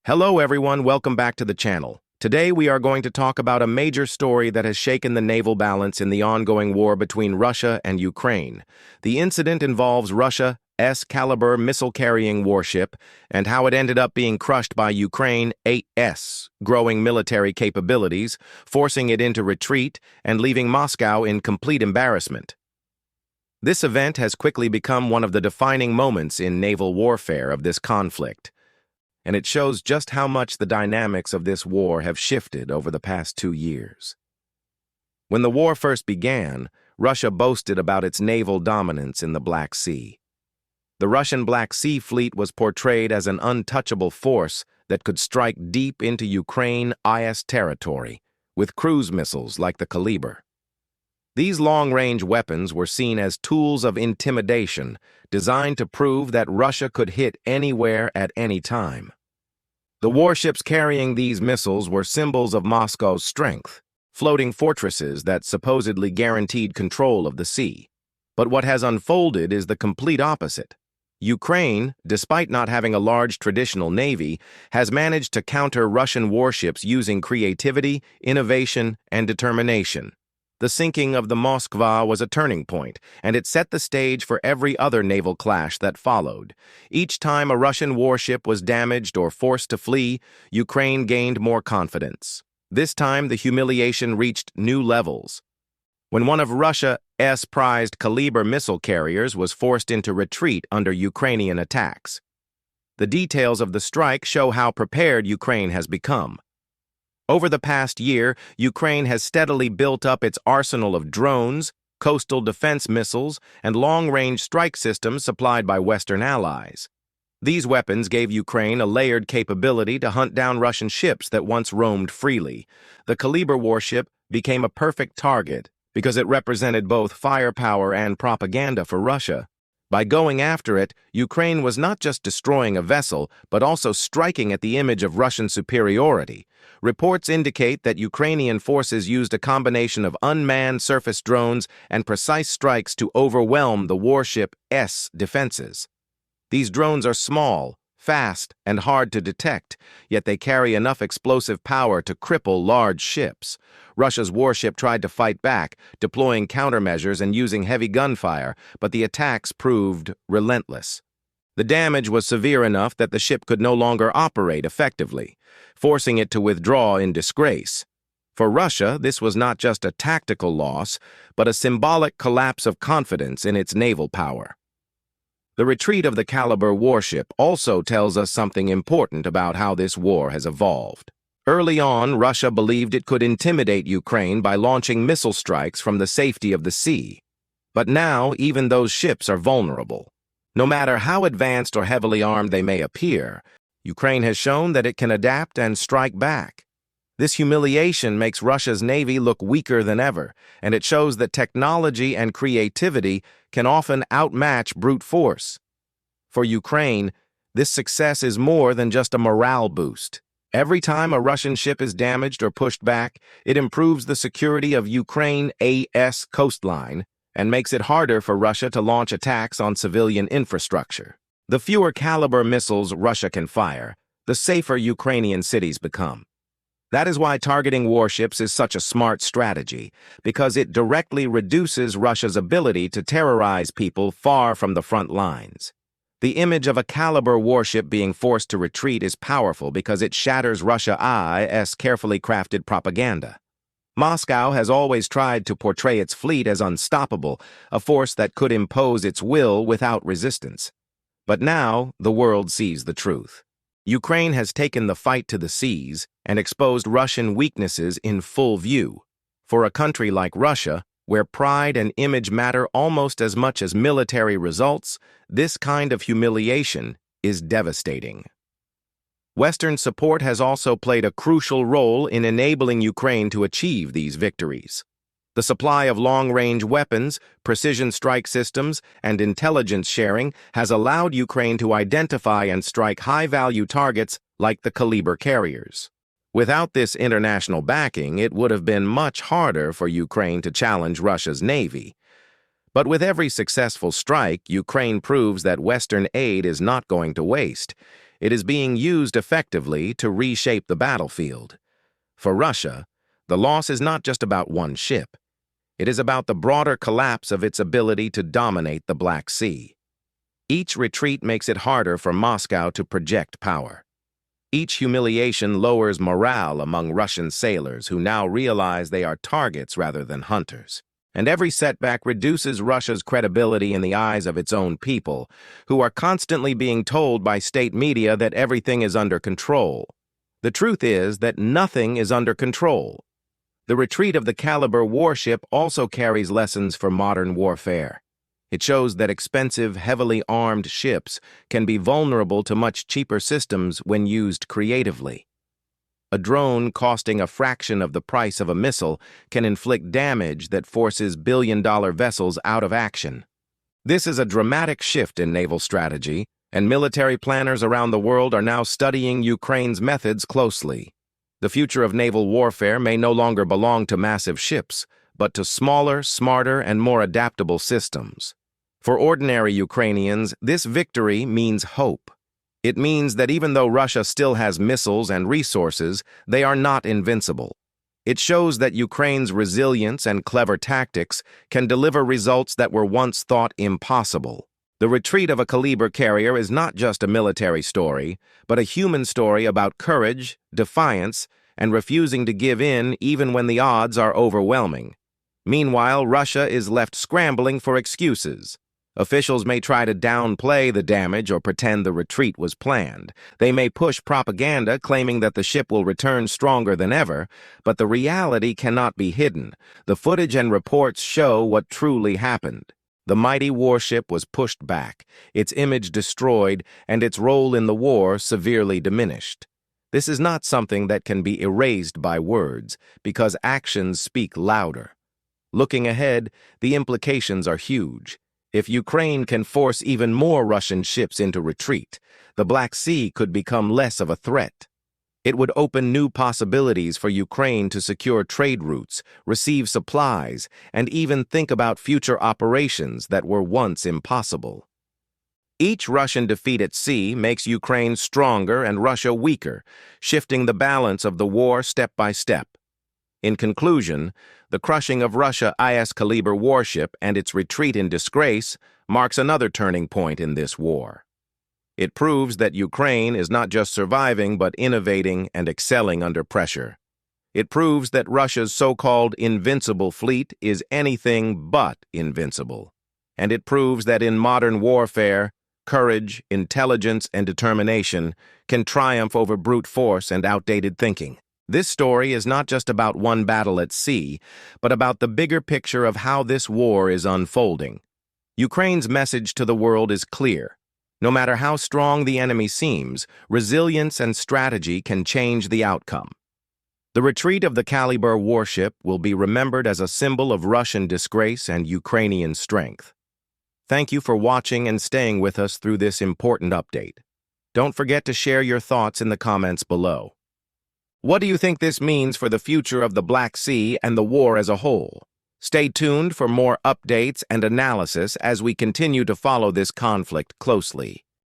Hello everyone, welcome back to the channel. Today we are going to talk about a major story that has shaken the naval balance in the ongoing war between Russia and Ukraine. The incident involves Russia's Kalibr missile-carrying warship and how it ended up being crushed by Ukraine's growing military capabilities, forcing it into retreat and leaving Moscow in complete embarrassment. This event has quickly become one of the defining moments in naval warfare of this conflict, and it shows just how much the dynamics of this war have shifted over the past 2 years. When the war first began, Russia boasted about its naval dominance in the Black Sea. The Russian Black Sea Fleet was portrayed as an untouchable force that could strike deep into Ukraine's territory, with cruise missiles like the Kalibr. These long-range weapons were seen as tools of intimidation, designed to prove that Russia could hit anywhere at any time. The warships carrying these missiles were symbols of Moscow's strength, floating fortresses that supposedly guaranteed control of the sea. But what has unfolded is the complete opposite. Ukraine, despite not having a large traditional navy, has managed to counter Russian warships using creativity, innovation, and determination. The sinking of the Moskva was a turning point, and it set the stage for every other naval clash that followed. Each time a Russian warship was damaged or forced to flee, Ukraine gained more confidence. This time, the humiliation reached new levels. When one of Russia's prized Kalibr missile carriers was forced into retreat under Ukrainian attacks. The details of the strike show how prepared Ukraine has become. Over the past year, Ukraine has steadily built up its arsenal of drones, coastal defense missiles, and long-range strike systems supplied by Western allies. These weapons gave Ukraine a layered capability to hunt down Russian ships that once roamed freely. The Kalibr warship became a perfect target because it represented both firepower and propaganda for Russia. By going after it, Ukraine was not just destroying a vessel, but also striking at the image of Russian superiority. Reports indicate that Ukrainian forces used a combination of unmanned surface drones and precise strikes to overwhelm the warship's defenses. These drones are small, fast, and hard to detect, yet they carry enough explosive power to cripple large ships. Russia's warship tried to fight back, deploying countermeasures and using heavy gunfire, but the attacks proved relentless. The damage was severe enough that the ship could no longer operate effectively, forcing it to withdraw in disgrace. For Russia, this was not just a tactical loss, but a symbolic collapse of confidence in its naval power. The retreat of the Kalibr warship also tells us something important about how this war has evolved. Early on, Russia believed it could intimidate Ukraine by launching missile strikes from the safety of the sea. But now, even those ships are vulnerable. No matter how advanced or heavily armed they may appear, Ukraine has shown that it can adapt and strike back. This humiliation makes Russia's navy look weaker than ever, and it shows that technology and creativity can often outmatch brute force. For Ukraine, this success is more than just a morale boost. Every time a Russian ship is damaged or pushed back, it improves the security of Ukraine's coastline and makes it harder for Russia to launch attacks on civilian infrastructure. The fewer Kalibr missiles Russia can fire, the safer Ukrainian cities become. That is why targeting warships is such a smart strategy, because it directly reduces Russia's ability to terrorize people far from the front lines. The image of a Kalibr warship being forced to retreat is powerful because it shatters Russia's carefully crafted propaganda. Moscow has always tried to portray its fleet as unstoppable, a force that could impose its will without resistance. But now, the world sees the truth. Ukraine has taken the fight to the seas and exposed Russian weaknesses in full view. For a country like Russia, where pride and image matter almost as much as military results, this kind of humiliation is devastating. Western support has also played a crucial role in enabling Ukraine to achieve these victories. The supply of long-range weapons, precision strike systems, and intelligence sharing has allowed Ukraine to identify and strike high-value targets like the Kalibr carriers. Without this international backing, it would have been much harder for Ukraine to challenge Russia's navy. But with every successful strike, Ukraine proves that Western aid is not going to waste. It is being used effectively to reshape the battlefield. For Russia, the loss is not just about one ship. It is about the broader collapse of its ability to dominate the Black Sea. Each retreat makes it harder for Moscow to project power. Each humiliation lowers morale among Russian sailors who now realize they are targets rather than hunters. And every setback reduces Russia's credibility in the eyes of its own people, who are constantly being told by state media that everything is under control. The truth is that nothing is under control. The retreat of the Kalibr warship also carries lessons for modern warfare. It shows that expensive, heavily armed ships can be vulnerable to much cheaper systems when used creatively. A drone costing a fraction of the price of a missile can inflict damage that forces billion-dollar vessels out of action. This is a dramatic shift in naval strategy, and military planners around the world are now studying Ukraine's methods closely. The future of naval warfare may no longer belong to massive ships, but to smaller, smarter, and more adaptable systems. For ordinary Ukrainians, this victory means hope. It means that even though Russia still has missiles and resources, they are not invincible. It shows that Ukraine's resilience and clever tactics can deliver results that were once thought impossible. The retreat of a Kalibr carrier is not just a military story, but a human story about courage, defiance, and refusing to give in even when the odds are overwhelming. Meanwhile, Russia is left scrambling for excuses. Officials may try to downplay the damage or pretend the retreat was planned. They may push propaganda claiming that the ship will return stronger than ever, but the reality cannot be hidden. The footage and reports show what truly happened. The mighty warship was pushed back, its image destroyed, and its role in the war severely diminished. This is not something that can be erased by words, because actions speak louder. Looking ahead, the implications are huge. If Ukraine can force even more Russian ships into retreat, the Black Sea could become less of a threat. It would open new possibilities for Ukraine to secure trade routes, receive supplies, and even think about future operations that were once impossible. Each Russian defeat at sea makes Ukraine stronger and Russia weaker, shifting the balance of the war step by step. In conclusion, the crushing of Russia-IS Kalibr warship and its retreat in disgrace marks another turning point in this war. It proves that Ukraine is not just surviving but innovating and excelling under pressure. It proves that Russia's so-called invincible fleet is anything but invincible. And it proves that in modern warfare, courage, intelligence, and determination can triumph over brute force and outdated thinking. This story is not just about one battle at sea, but about the bigger picture of how this war is unfolding. Ukraine's message to the world is clear. No matter how strong the enemy seems, resilience and strategy can change the outcome. The retreat of the Kalibr warship will be remembered as a symbol of Russian disgrace and Ukrainian strength. Thank you for watching and staying with us through this important update. Don't forget to share your thoughts in the comments below. What do you think this means for the future of the Black Sea and the war as a whole? Stay tuned for more updates and analysis as we continue to follow this conflict closely.